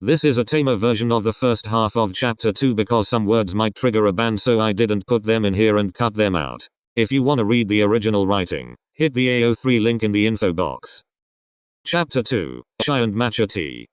This is a tamer version of the first half of chapter 2 because some words might trigger a ban, so I didn't put them in here and cut them out. If you wanna read the original writing, hit the AO3 link in the info box. Chapter 2, Shy and Matcha Tea.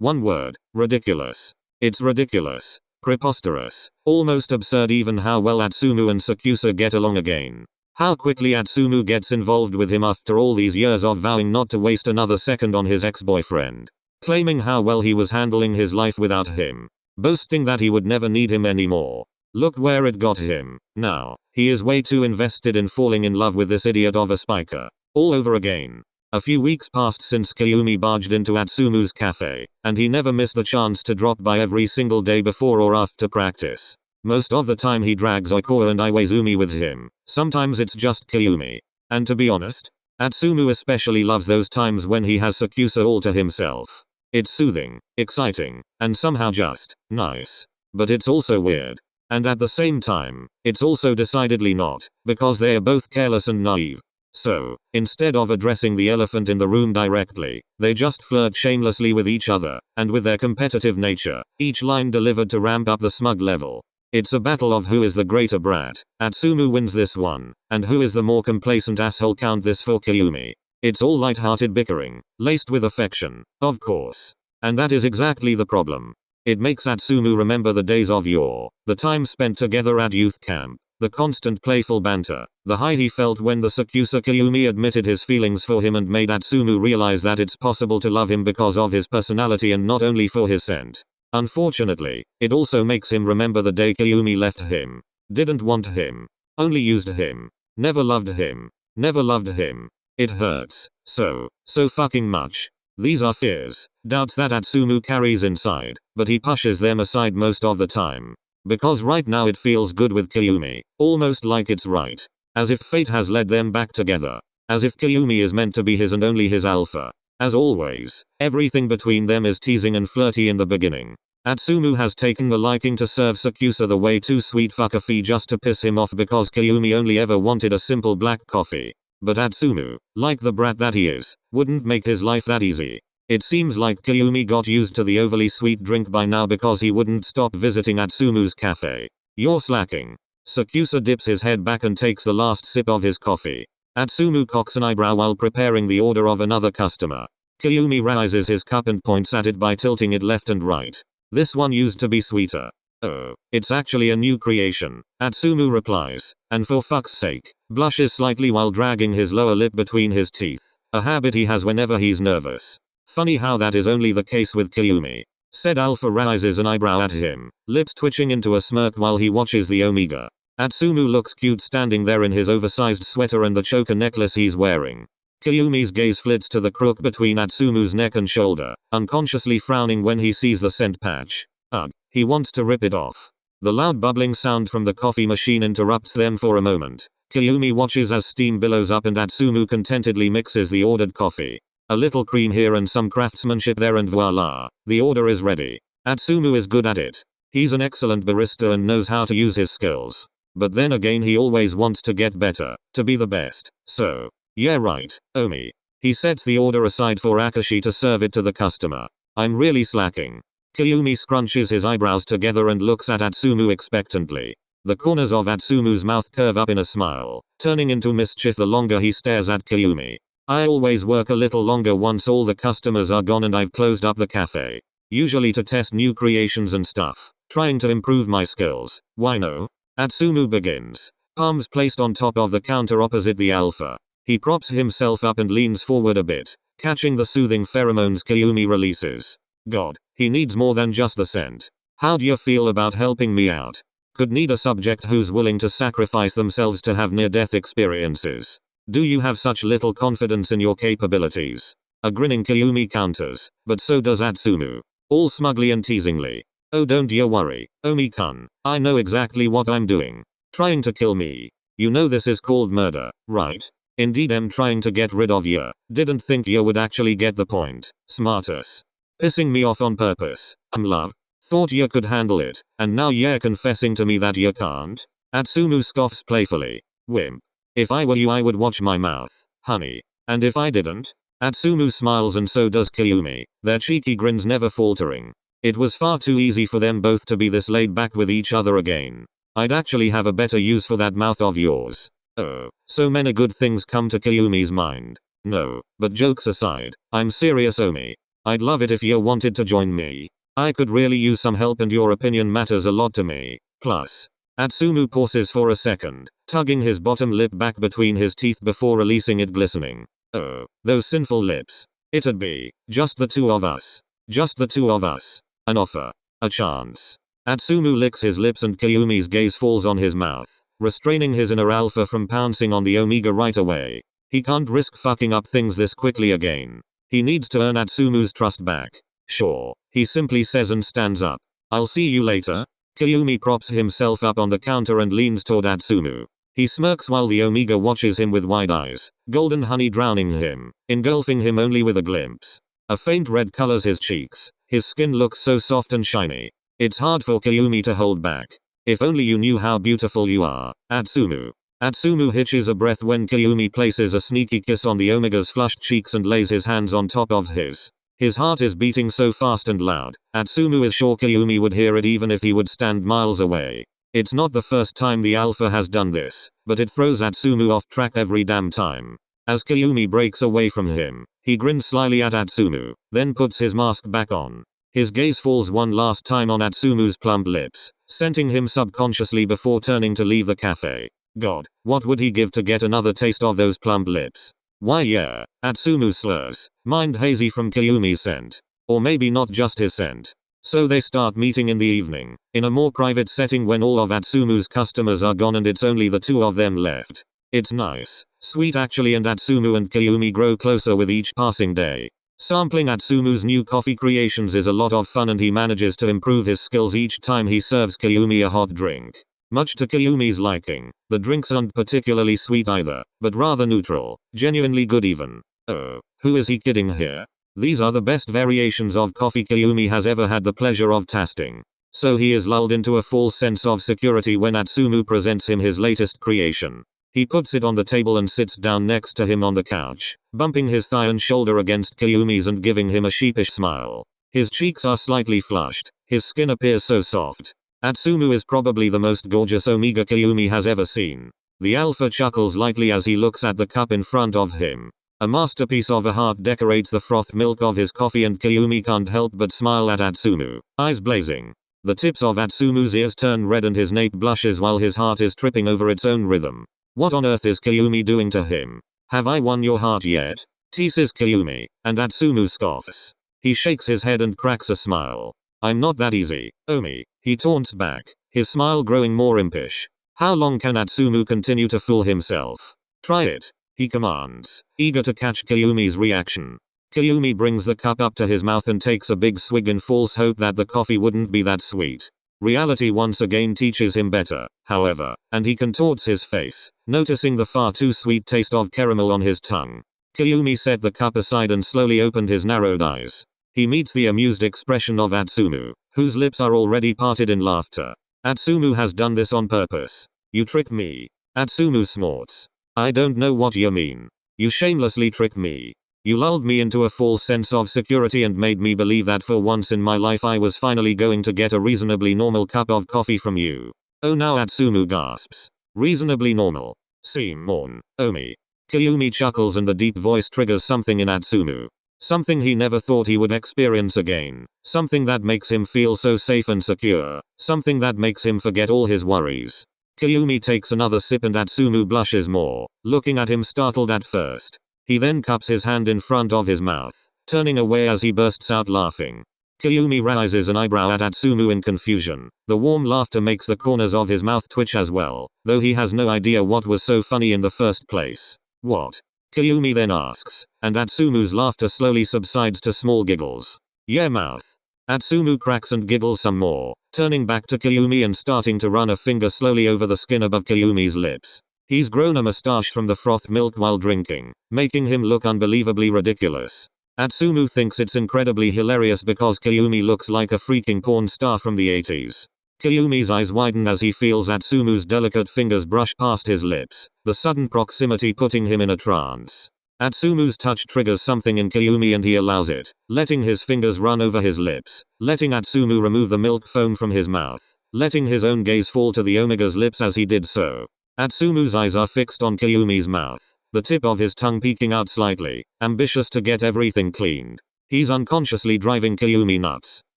One word, ridiculous. It's ridiculous, preposterous, almost absurd even how well Atsumu and SakuAtsu get along again. How quickly Atsumu gets involved with him after all these years of vowing not to waste another second on his ex-boyfriend. Claiming how well he was handling his life without him. Boasting that he would never need him anymore. Look where it got him. Now, he is way too invested in falling in love with this idiot of a spiker. All over again. A few weeks passed since Kyumi barged into Atsumu's cafe, and he never missed the chance to drop by every single day before or after practice. Most of the time he drags Oikawa and Iwaizumi with him. Sometimes it's just Kyumi. And to be honest, Atsumu especially loves those times when he has SakuAtsu all to himself. It's soothing, exciting, and somehow just nice. But it's also weird. And at the same time, it's also decidedly not, because they are both careless and naive. So, instead of addressing the elephant in the room directly, they just flirt shamelessly with each other, and with their competitive nature, each line delivered to ramp up the smug level. It's a battle of who is the greater brat. Atsumu wins this one, and who is the more complacent asshole. Count this for Kyumi. It's all light-hearted bickering, laced with affection, of course. And that is exactly the problem. It makes Atsumu remember the days of yore, the time spent together at youth camp, the constant playful banter, the high he felt when the SakuAtsu Kyumi admitted his feelings for him and made Atsumu realize that it's possible to love him because of his personality and not only for his scent. Unfortunately, it also makes him remember the day Kyumi left him. Didn't want him. Only used him. Never loved him. Never loved him. It hurts. So fucking much. These are fears, doubts that Atsumu carries inside, but he pushes them aside most of the time. Because right now it feels good with Kyumi, almost like it's right. As if fate has led them back together. As if Kyumi is meant to be his and only his alpha. As always, everything between them is teasing and flirty in the beginning. Atsumu has taken the liking to serve SakuAtsu the way too sweet fuck a fee just to piss him off because Kyumi only ever wanted a simple black coffee. But Atsumu, like the brat that he is, wouldn't make his life that easy. It seems like Kyumi got used to the overly sweet drink by now because he wouldn't stop visiting Atsumu's cafe. You're slacking. SakuAtsu dips his head back and takes the last sip of his coffee. Atsumu cocks an eyebrow while preparing the order of another customer. Kyumi raises his cup and points at it by tilting it left and right. This one used to be sweeter. Oh, it's actually a new creation, Atsumu replies, and for fuck's sake, blushes slightly while dragging his lower lip between his teeth, a habit he has whenever he's nervous. Funny how that is only the case with Kyumi. Said Alpha raises an eyebrow at him, lips twitching into a smirk while he watches the Omega. Atsumu looks cute standing there in his oversized sweater and the choker necklace he's wearing. Kyumi's gaze flits to the crook between Atsumu's neck and shoulder, unconsciously frowning when he sees the scent patch. Ugh, he wants to rip it off. The loud bubbling sound from the coffee machine interrupts them for a moment. Kyumi watches as steam billows up and Atsumu contentedly mixes the ordered coffee. A little cream here and some craftsmanship there and voila, the order is ready. Atsumu is good at it. He's an excellent barista and knows how to use his skills. But then again he always wants to get better, to be the best. So, yeah right, Omi. He sets the order aside for Akashi to serve it to the customer. I'm really slacking. Kyumi scrunches his eyebrows together and looks at Atsumu expectantly. The corners of Atsumu's mouth curve up in a smile, turning into mischief the longer he stares at Kyumi. I always work a little longer once all the customers are gone and I've closed up the cafe. Usually to test new creations and stuff. Trying to improve my skills. Why no? Atsumu begins. Palms placed on top of the counter opposite the Alpha. He props himself up and leans forward a bit, catching the soothing pheromones Kyumi releases. God, he needs more than just the scent. How do you feel about helping me out? Could need a subject who's willing to sacrifice themselves to have near-death experiences. Do you have such little confidence in your capabilities? A grinning Kyumi counters, but so does Atsumu. All smugly and teasingly. Oh don't you worry, Omi-kun. I know exactly what I'm doing. Trying to kill me. You know this is called murder, right? Indeed am trying to get rid of you. Didn't think you would actually get the point. Smartass. Pissing me off on purpose. Love. Thought you could handle it, and now you're confessing to me that you can't? Atsumu scoffs playfully. Wimp. If I were you I would watch my mouth, honey. And if I didn't? Atsumu smiles and so does Kayumi, their cheeky grins never faltering. It was far too easy for them both to be this laid back with each other again. I'd actually have a better use for that mouth of yours. Oh, so many good things come to Kayumi's mind. No, but jokes aside, I'm serious Omi. I'd love it if you wanted to join me. I could really use some help and your opinion matters a lot to me. Plus. Atsumu pauses for a second, tugging his bottom lip back between his teeth before releasing it glistening. Oh, those sinful lips. It'd be just the two of us. Just the two of us. An offer. A chance. Atsumu licks his lips and Kayumi's gaze falls on his mouth, restraining his inner alpha from pouncing on the Omega right away. He can't risk fucking up things this quickly again. He needs to earn Atsumu's trust back. Sure, he simply says and stands up. I'll see you later. Kayumi props himself up on the counter and leans toward Atsumu. He smirks while the Omega watches him with wide eyes, golden honey drowning him, engulfing him only with a glimpse. A faint red colors his cheeks. His skin looks so soft and shiny. It's hard for Kayumi to hold back. If only you knew how beautiful you are, Atsumu. Atsumu hitches a breath when Kayumi places a sneaky kiss on the Omega's flushed cheeks and lays his hands on top of his. His heart is beating so fast and loud, Atsumu is sure Kayumi would hear it even if he would stand miles away. It's not the first time the alpha has done this, but it throws Atsumu off track every damn time. As Kayumi breaks away from him, he grins slyly at Atsumu, then puts his mask back on. His gaze falls one last time on Atsumu's plump lips, scenting him subconsciously before turning to leave the cafe. God, what would he give to get another taste of those plump lips? Why yeah, Atsumu slurs, mind hazy from Kayumi's scent. Or maybe not just his scent. So they start meeting in the evening, in a more private setting when all of Atsumu's customers are gone and it's only the two of them left. It's nice, sweet actually, and Atsumu and Kayumi grow closer with each passing day. Sampling Atsumu's new coffee creations is a lot of fun and he manages to improve his skills each time he serves Kayumi a hot drink. Much to Kayumi's liking, the drinks aren't particularly sweet either, but rather neutral, genuinely good even. Oh, who is he kidding here? These are the best variations of coffee Kayumi has ever had the pleasure of tasting. So he is lulled into a false sense of security when Atsumu presents him his latest creation. He puts it on the table and sits down next to him on the couch, bumping his thigh and shoulder against Kayumi's and giving him a sheepish smile. His cheeks are slightly flushed, his skin appears so soft. Atsumu is probably the most gorgeous Omega Kayumi has ever seen. The alpha chuckles lightly as he looks at the cup in front of him. A masterpiece of a heart decorates the froth milk of his coffee and Kayumi can't help but smile at Atsumu, eyes blazing. The tips of Atsumu's ears turn red and his nape blushes while his heart is tripping over its own rhythm. What on earth is Kayumi doing to him? Have I won your heart yet? Teases Kayumi, and Atsumu scoffs. He shakes his head and cracks a smile. I'm not that easy, Omi, he taunts back, his smile growing more impish. How long can Atsumu continue to fool himself? Try it, he commands, eager to catch Kayumi's reaction. Kayumi brings the cup up to his mouth and takes a big swig in false hope that the coffee wouldn't be that sweet. Reality once again teaches him better, however, and he contorts his face, noticing the far too sweet taste of caramel on his tongue. Kayumi set the cup aside and slowly opened his narrowed eyes. He meets the amused expression of Atsumu, whose lips are already parted in laughter. Atsumu has done this on purpose. You trick me. Atsumu snorts. I don't know what you mean. You shamelessly trick me. You lulled me into a false sense of security and made me believe that for once in my life I was finally going to get a reasonably normal cup of coffee from you. Oh, now Atsumu gasps. Reasonably normal. Simon, Omi. Kayumi chuckles and the deep voice triggers something in Atsumu. Something he never thought he would experience again. Something that makes him feel so safe and secure. Something that makes him forget all his worries. Kayumi takes another sip and Atsumu blushes more, looking at him startled at first. He then cups his hand in front of his mouth, turning away as he bursts out laughing. Kayumi raises an eyebrow at Atsumu in confusion. The warm laughter makes the corners of his mouth twitch as well, though he has no idea what was so funny in the first place. What? Kayumi then asks, and Atsumu's laughter slowly subsides to small giggles. Yeah, mouth. Atsumu cracks and giggles some more, turning back to Kayumi and starting to run a finger slowly over the skin above Kayumi's lips. He's grown a mustache from the froth milk while drinking, making him look unbelievably ridiculous. Atsumu thinks it's incredibly hilarious because Kayumi looks like a freaking porn star from the 80s. Kayumi's eyes widen as he feels Atsumu's delicate fingers brush past his lips, the sudden proximity putting him in a trance. Atsumu's touch triggers something in Kyumi and he allows it, letting his fingers run over his lips, letting Atsumu remove the milk foam from his mouth, letting his own gaze fall to the Omega's lips as he did so. Atsumu's eyes are fixed on Kyumi's mouth, the tip of his tongue peeking out slightly, ambitious to get everything cleaned. He's unconsciously driving Kyumi nuts.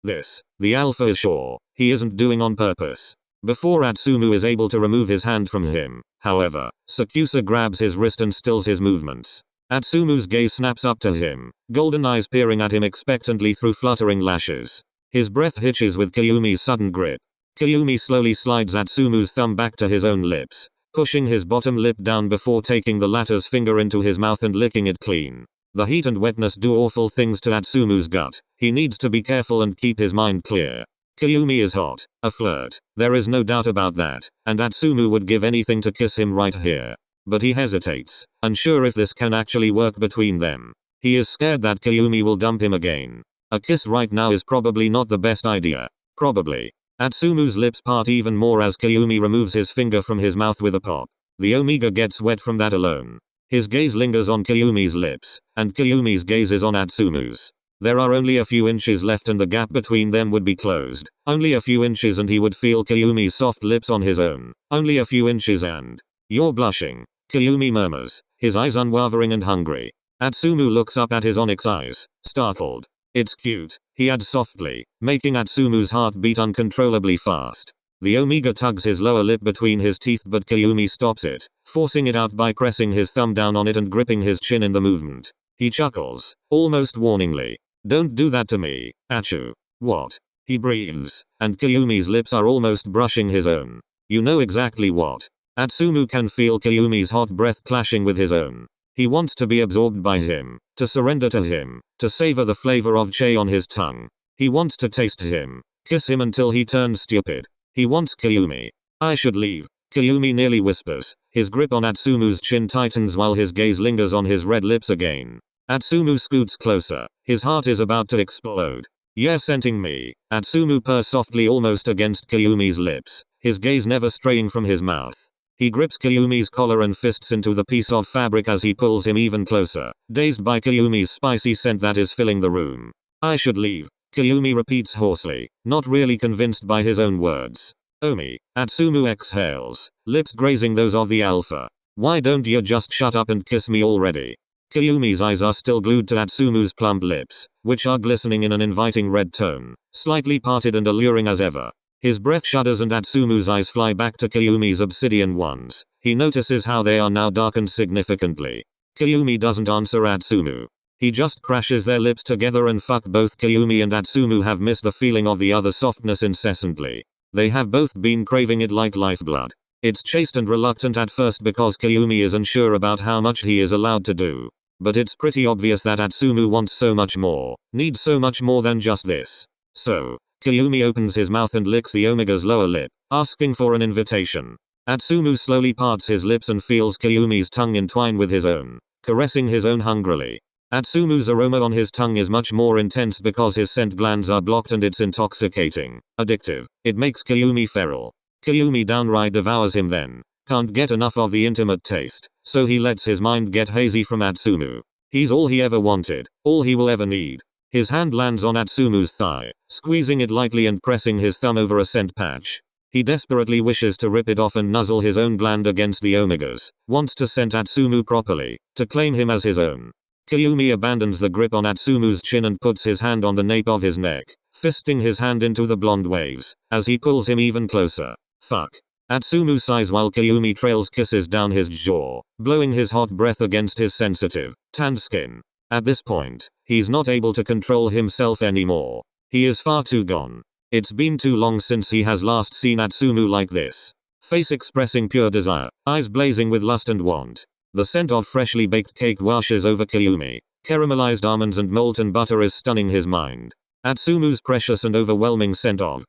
This, the alpha is sure, he isn't doing on purpose. Before Atsumu is able to remove his hand from him, however, 𝒂𝒄𝒆𝒅 grabs his wrist and stills his movements. Atsumu's gaze snaps up to him, golden eyes peering at him expectantly through fluttering lashes. His breath hitches with Kyumi's sudden grip. Kyumi slowly slides Atsumu's thumb back to his own lips, pushing his bottom lip down before taking the latter's finger into his mouth and licking it clean. The heat and wetness do awful things to Atsumu's gut. He needs to be careful and keep his mind clear. Kyumi is hot, a flirt, there is no doubt about that, and Atsumu would give anything to kiss him right here. But he hesitates, unsure if this can actually work between them. He is scared that Kyumi will dump him again. A kiss right now is probably not the best idea. Probably. Atsumu's lips part even more as Kyumi removes his finger from his mouth with a pop. The Omega gets wet from that alone. His gaze lingers on Kyumi's lips, and Kyumi's gaze is on Atsumu's. There are only a few inches left and the gap between them would be closed. Only a few inches and he would feel Kyumi's soft lips on his own. Only a few inches and... You're blushing. Kyumi murmurs, his eyes unwavering and hungry. Atsumu looks up at his onyx eyes, startled. It's cute, he adds softly, making Atsumu's heart beat uncontrollably fast. The Omega tugs his lower lip between his teeth but Kyumi stops it, forcing it out by pressing his thumb down on it and gripping his chin in the movement. He chuckles, almost warningly. Don't do that to me, Achu. What? He breathes, and Kyumi's lips are almost brushing his own. You know exactly what. Atsumu can feel Kyumi's hot breath clashing with his own. He wants to be absorbed by him, to surrender to him, to savor the flavor of 𝒑 on his tongue. He wants to taste him, kiss him until he turns stupid. He wants Kyumi. I should leave. Kyumi nearly whispers. His grip on Atsumu's chin tightens while his gaze lingers on his red lips again. Atsumu scoots closer. His heart is about to explode. You're scenting me. Atsumu purrs softly almost against Kyumi's lips, his gaze never straying from his mouth. He grips Kyumi's collar and fists into the piece of fabric as he pulls him even closer, dazed by Kyumi's spicy scent that is filling the room. I should leave. Kyumi repeats hoarsely, not really convinced by his own words. Omi. Atsumu exhales, lips grazing those of the alpha. Why don't you just shut up and kiss me already? Kyumi's eyes are still glued to Atsumu's plump lips, which are glistening in an inviting red tone, slightly parted and alluring as ever. His breath shudders and Atsumu's eyes fly back to Kyumi's obsidian ones. He notices how they are now darkened significantly. Kyumi doesn't answer Atsumu. He just crashes their lips together and fuck. Both Kyumi and Atsumu have missed the feeling of the other's softness incessantly. They have both been craving it like lifeblood. It's chaste and reluctant at first because Kyumi is unsure about how much he is allowed to do. But it's pretty obvious that Atsumu wants so much more, needs so much more than just this. So, Kyumi opens his mouth and licks the Omega's lower lip, asking for an invitation. Atsumu slowly parts his lips and feels Kyumi's tongue entwine with his own, caressing his own hungrily. Atsumu's aroma on his tongue is much more intense because his scent glands are blocked and it's intoxicating, addictive. It makes Kyumi feral. Kyumi downright devours him then. Can't get enough of the intimate taste, so he lets his mind get hazy from Atsumu. He's all he ever wanted, all he will ever need. His hand lands on Atsumu's thigh, squeezing it lightly and pressing his thumb over a scent patch. He desperately wishes to rip it off and nuzzle his own gland against the Omega's, wants to scent Atsumu properly, to claim him as his own. Kyumi abandons the grip on Atsumu's chin and puts his hand on the nape of his neck, fisting his hand into the blonde waves, as he pulls him even closer. Fuck. Atsumu sighs while Kyumi trails kisses down his jaw, blowing his hot breath against his sensitive, tanned skin. At this point, he's not able to control himself anymore. He is far too gone. It's been too long since he has last seen Atsumu like this. Face expressing pure desire, eyes blazing with lust and want. The scent of freshly baked cake washes over Kyumi. Caramelized almonds and molten butter is stunning his mind. Atsumu's precious and overwhelming scent of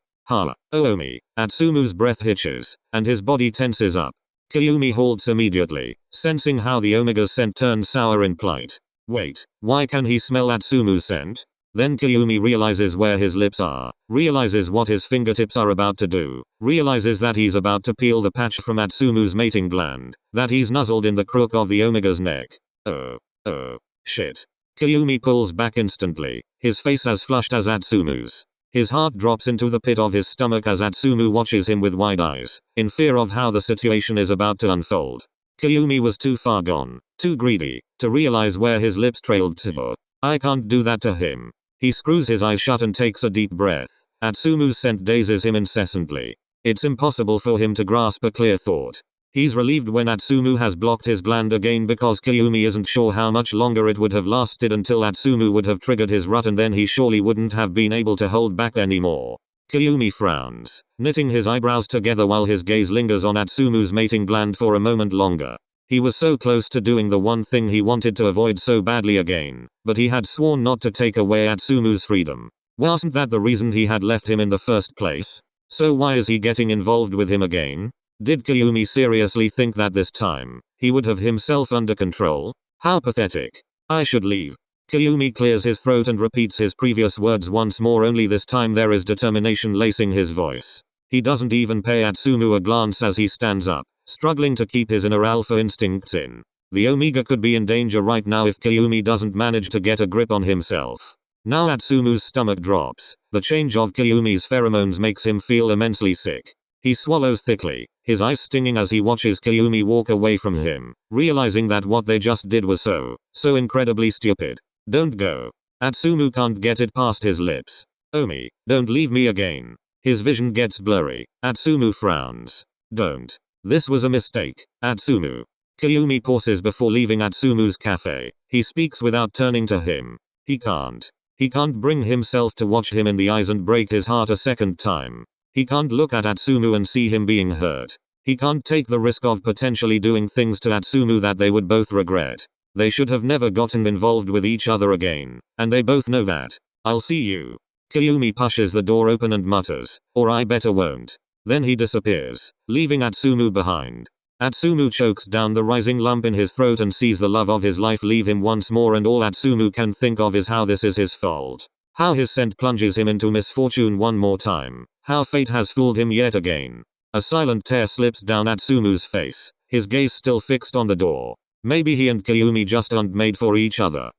Omi. Atsumu's breath hitches, and his body tenses up. Kyumi halts immediately, sensing how the Omega's scent turns sour in plight. Wait, why can he smell Atsumu's scent? Then Kyumi realizes where his lips are, realizes what his fingertips are about to do, realizes that he's about to peel the patch from Atsumu's mating gland, that he's nuzzled in the crook of the Omega's neck. Oh. Oh, shit. Kyumi pulls back instantly, his face as flushed as Atsumu's. His heart drops into the pit of his stomach as Atsumu watches him with wide eyes, in fear of how the situation is about to unfold. Kyumi was too far gone, too greedy, to realize where his lips trailed to. I can't do that to him. He screws his eyes shut and takes a deep breath. Atsumu's scent dazes him incessantly. It's impossible for him to grasp a clear thought. He's relieved when Atsumu has blocked his gland again because Kyumi isn't sure how much longer it would have lasted until Atsumu would have triggered his rut, and then he surely wouldn't have been able to hold back anymore. Kyumi frowns, knitting his eyebrows together while his gaze lingers on Atsumu's mating gland for a moment longer. He was so close to doing the one thing he wanted to avoid so badly again, but he had sworn not to take away Atsumu's freedom. Wasn't that the reason he had left him in the first place? So why is he getting involved with him again? Did Kyumi seriously think that this time, he would have himself under control? How pathetic. I should leave. Kyumi clears his throat and repeats his previous words once more, only this time there is determination lacing his voice. He doesn't even pay Atsumu a glance as he stands up, struggling to keep his inner alpha instincts in. The Omega could be in danger right now if Kyumi doesn't manage to get a grip on himself. Now Atsumu's stomach drops. The change of Kyumi's pheromones makes him feel immensely sick. He swallows thickly, his eyes stinging as he watches Kyumi walk away from him, realizing that what they just did was so incredibly stupid. Don't go. Atsumu can't get it past his lips. Omi, don't leave me again. His vision gets blurry. Atsumu frowns. Don't. This was a mistake, Atsumu. Kyumi pauses before leaving Atsumu's cafe. He speaks without turning to him. He can't bring himself to watch him in the eyes and break his heart a second time. He can't look at Atsumu and see him being hurt. He can't take the risk of potentially doing things to Atsumu that they would both regret. They should have never gotten involved with each other again, and they both know that. I'll see you. Kyumi pushes the door open and mutters, or I better won't. Then he disappears, leaving Atsumu behind. Atsumu chokes down the rising lump in his throat and sees the love of his life leave him once more, and all Atsumu can think of is how this is his fault. How his scent plunges him into misfortune one more time. How fate has fooled him yet again. A silent tear slips down Atsumu's face, his gaze still fixed on the door. Maybe he and Kyumi just aren't made for each other.